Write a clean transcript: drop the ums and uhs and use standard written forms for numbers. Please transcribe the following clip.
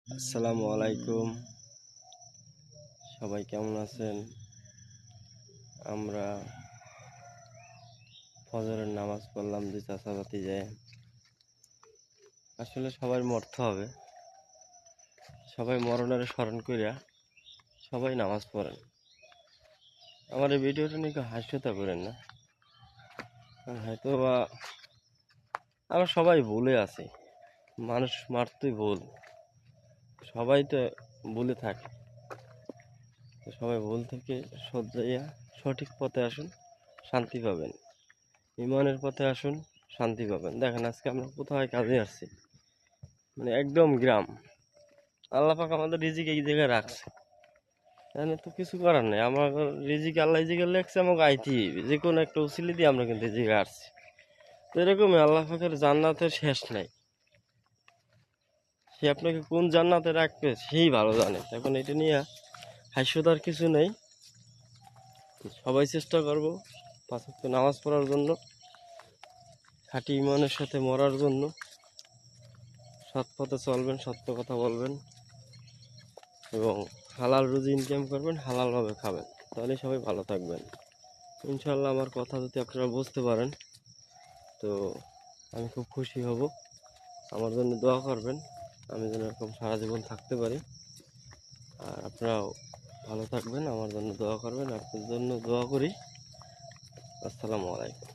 আসসালামু আলাইকুম। সবাই কেমন আছেন? আমরা ফজরের নামাজ পড়লাম দুই চাচা ভাতিজায়। আসলে সবাই মরতে হবে, সবাই মরণের স্মরণ করিয়া সবাই নামাজ পড়েন। আমার এই ভিডিওটা নিয়ে কেউ হাস্যতা করেন না, কারণ হয়তো বা আমরা সবাই ভুলে আছি। মানুষ মারতেই ভুল, সবাই তো ভুলে থাকে। তো সবাই ভুল থেকে সজ্জাইয়া সঠিক পথে আসুন, শান্তি পাবেন। ইমানের পথে আসুন, শান্তি পাবেন। দেখেন আজকে আমরা কোথায় কাজে আসছি, মানে একদম গ্রাম। আল্লাহ পাক আমাদের রিজিক এই জায়গায় রাখছে, এখানে তো কিছু করার নেই। আমার রিজিক আল্লাহ এই জায়গায় লেখছে, আমাকে আইটি যে কোনো একটা উসিলি দিয়ে আমরা কিন্তু এই জায়গায় আসছি। তো এরকমই আল্লাহ পাকের জান্নাতের শেষ নাই। সে আপনাকে কোন জান্নাতে রাখবে সেই ভালো জানে। এখন এটা নিয়ে হাস্যতার কিছু নেই। সবাই চেষ্টা করবো পাঁচ ওয়াক্ত নামাজ পড়ার জন্য, খাঁটি ইমানের সাথে মরার জন্য। সৎ পথে চলবেন, সত্য কথা বলবেন এবং হালাল রুজি ইনকাম করবেন, হালালভাবে খাবেন, তাহলে সবাই ভালো থাকবেন ইনশাল্লাহ। আমার কথা যদি আপনারা বুঝতে পারেন তো আমি খুব খুশি হব। আমার জন্য দোয়া করবেন, আমি যেন এরকম সারা জীবন থাকতে পারি। আর আপনারাও ভালো থাকবেন, আমার জন্য দোয়া করবেন, আপনার জন্য দোয়া করি। আসসালামু আলাইকুম।